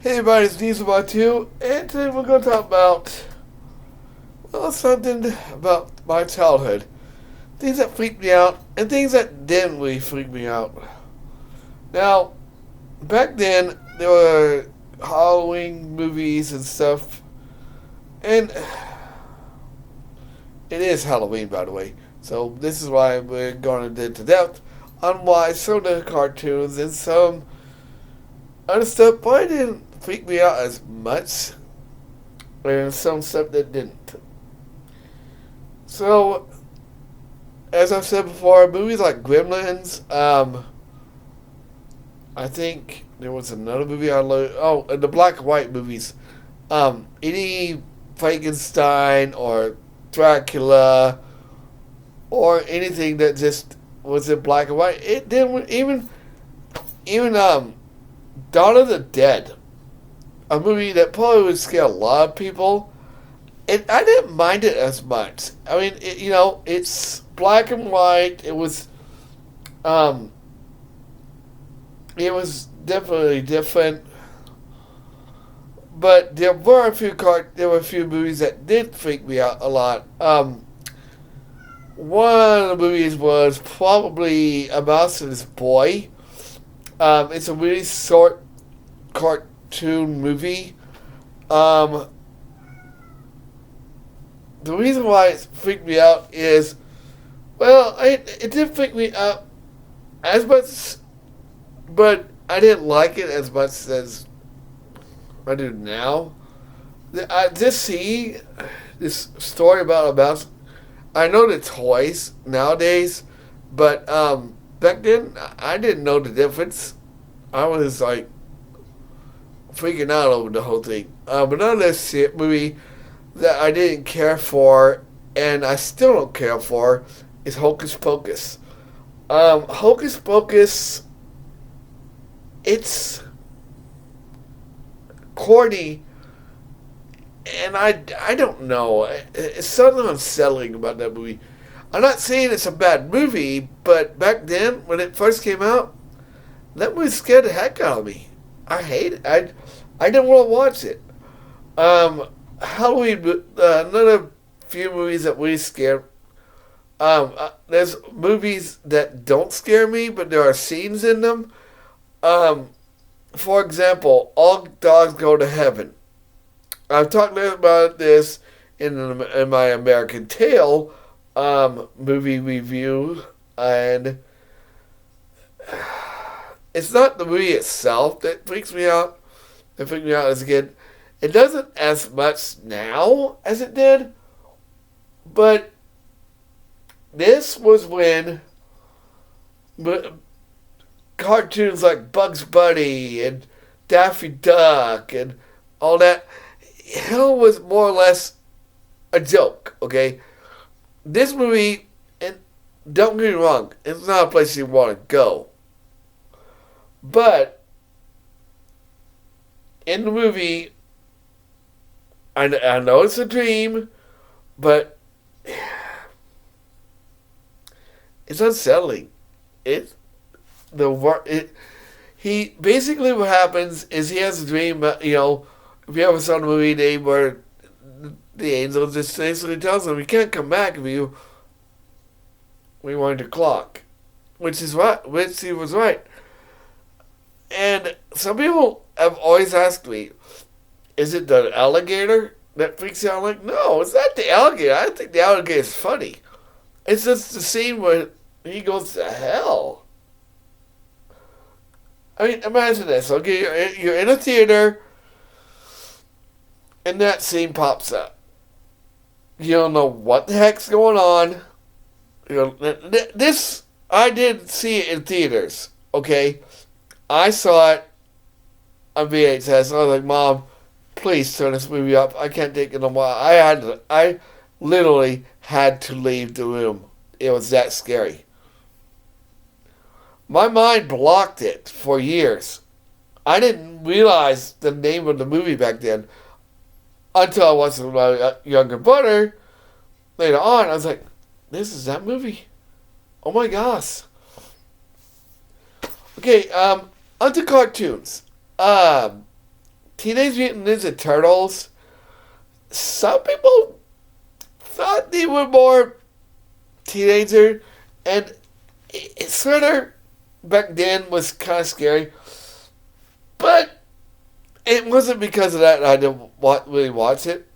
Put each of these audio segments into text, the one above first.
Hey everybody, it's News About 2, and today we're going to talk about, well, something about my childhood. Things that freaked me out, and things that didn't really freak me out. Now, back then, there were Halloween movies and stuff, and it is Halloween, by the way. So this is why we're going into depth on why some of the cartoons and some other stuff probably didn't freak me out as much, and some stuff that didn't. So, as I've said before, movies like Gremlins, I think there was another movie I loved. Oh, and the black and white movies. Any Frankenstein or Dracula or anything that just was in black and white. It didn't even Dawn of the Dead, a movie that probably would scare a lot of people. And I didn't mind it as much. I mean, it's black and white. Um, it was definitely different. But there were a few movies that did freak me out a lot. One of the movies was probably A Mouse and His Boy. It's a really short cartoon movie. Um, the reason why it freaked me out is, well, it did freak me out as much, but I didn't like it as much as I do now. I just see this story about a mouse. I know the toys nowadays, but back then I didn't know the difference. I was like freaking out over the whole thing. Another shit movie that I didn't care for, and I still don't care for, is Hocus Pocus. Hocus Pocus, it's corny, and I don't know. It's something unsettling about that movie. I'm not saying it's a bad movie, but back then, when it first came out, that movie scared the heck out of me. I hate it. I didn't want to watch it. Halloween, another few movies that really scare. There's movies that don't scare me, but there are scenes in them. Um, for example, All Dogs Go to Heaven. I've talked about this in my American Tail movie review, and it's not the movie itself that freaks me out. That freaked me out as a kid. It doesn't as much now as it did, but this was when cartoons like Bugs Bunny and Daffy Duck and all that, hell was more or less a joke, okay? This movie, and don't get me wrong, it's not a place you want to go. But in the movie, I know it's a dream, but it's unsettling. It he basically what happens is he has a dream. If you ever saw the movie Name, where the angel just basically tells him you can't come back if you rewind your clock, which he was right. And some people have always asked me, is it the alligator that freaks you out? I'm like, no, it's not the alligator. I think the alligator is funny. It's just the scene where he goes to hell. I mean, imagine this. Okay, you're in a theater, and that scene pops up. You don't know what the heck's going on. This, I didn't see it in theaters, okay? I saw it on VHS, and I was like, Mom, please turn this movie up. I can't take it no more. I literally had to leave the room. It was that scary. My mind blocked it for years. I didn't realize the name of the movie back then until I watched it with my younger brother later on. I was like, this is that movie. Oh my gosh. Okay, onto cartoons. Teenage Mutant Ninja Turtles, some people thought they were more teenager, and it sort of back then was kind of scary, but it wasn't because of that I didn't really watch it.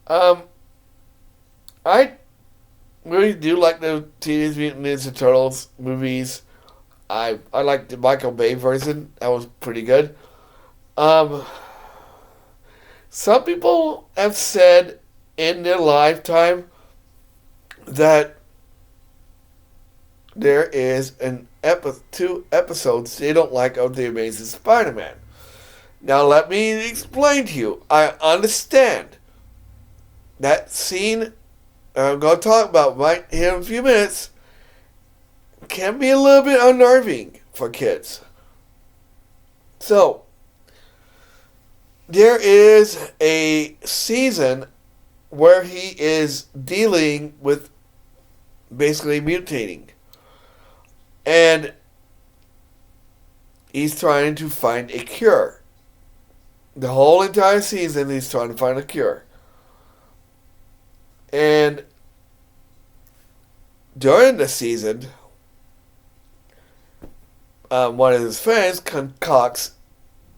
I really do like the Teenage Mutant Ninja Turtles movies. I like the Michael Bay version. That was pretty good. Um, some people have said in their lifetime that there is two episodes they don't like of The Amazing Spider-Man. Now let me explain to you. I understand that scene I'm going to talk about right here in a few minutes can be a little bit unnerving for kids. So, there is a season where he is dealing with basically mutating. And he's trying to find a cure. The whole entire season he's trying to find a cure. And during the season, one of his friends concocts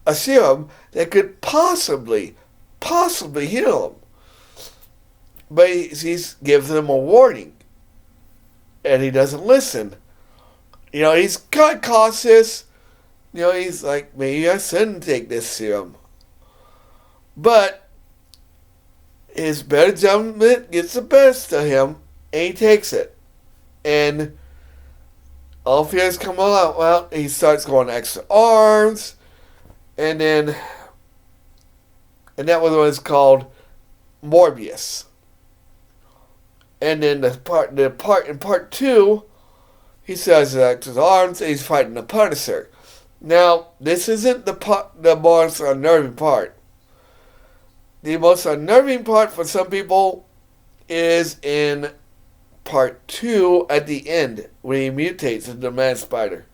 a serum that could possibly heal him. But he gives him a warning. And he doesn't listen. He's kind of cautious. He's like, maybe I shouldn't take this serum. But his better judgment gets the best of him, and he takes it. And all fears come out. Well, he starts going extra arms, and that was what it's called Morbius. And then in part 2, he starts extra arms, and he's fighting the Punisher. Now, this isn't the most unnerving part. The most unnerving part for some people is in part 2 at the end, when he mutates into the Man Spider.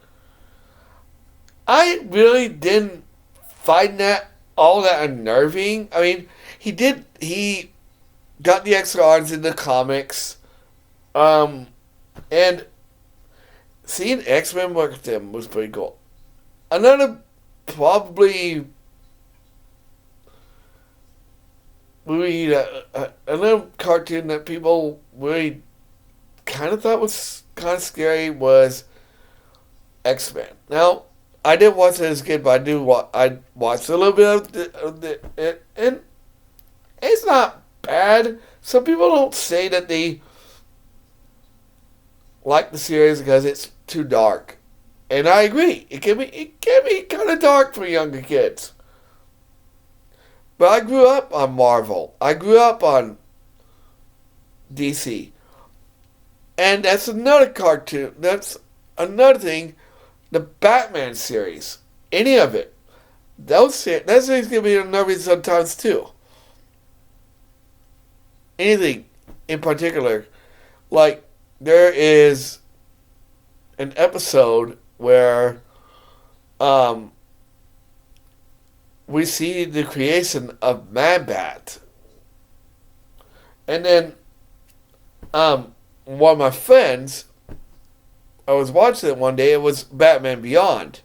I really didn't find that all that unnerving. I mean, he got the extra arms in the comics. And seeing X-Men work with them was pretty cool. Another probably movie, another cartoon that people really kind of thought was kind of scary was X-Men. Now, I didn't watch it as a kid, but I watched a little bit of it, and it's not bad. Some people don't say that they like the series because it's too dark, and I agree. It can be kind of dark for younger kids. But I grew up on Marvel. I grew up on DC. And that's another cartoon. That's another thing. The Batman series. Any of it. That series can be unnerving sometimes too. Anything in particular. Like, there is an episode where we see the creation of Man-Bat. And then one of my friends, I was watching it one day, it was Batman Beyond.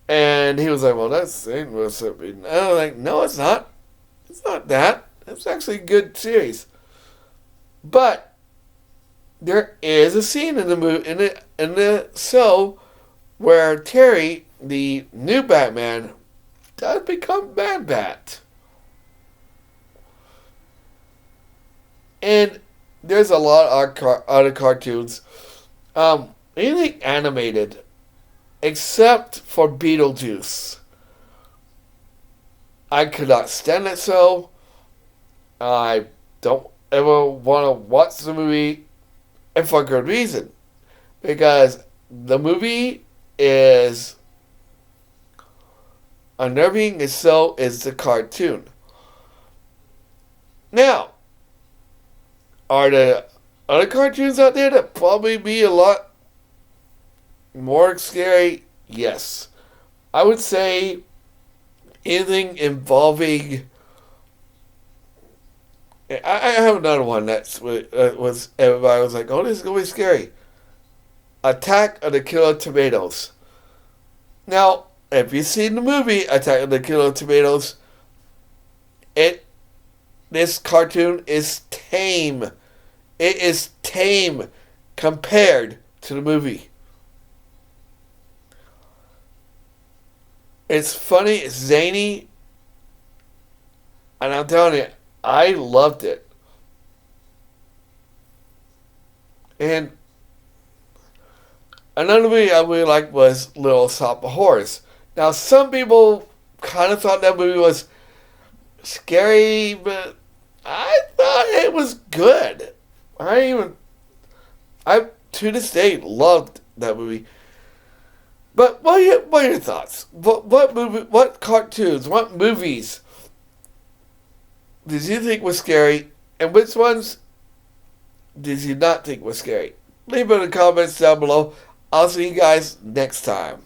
And he was like, well, that's ain't what's something. And I was like, no, it's not. It's not that. It's actually a good series. But there is a scene in the movie, in the show, where Terry, the new Batman, does become Man-Bat. And there's a lot of other cartoons, anything animated, except for Beetlejuice. I could not stand it so. I don't ever want to watch the movie, and for good reason. Because the movie is unnerving, and so is the cartoon. Now, are there other cartoons out there that probably be a lot more scary? Yes. I would say anything involving. I have another one that's was everybody was like, "Oh, this is gonna be scary." Attack of the Killer Tomatoes. Now, if you've seen the movie Attack of the Killer Tomatoes, it this cartoon is tame. It is tame compared to the movie. It's funny, it's zany, and I'm telling you, I loved it. And another movie I really liked was Little Shop of Horrors. Now, some people kind of thought that movie was scary, but I thought it was good. I to this day loved that movie. But what are your thoughts? What movie, what cartoons, what movies did you think was scary, and which ones did you not think was scary? Leave it in the comments down below. I'll see you guys next time.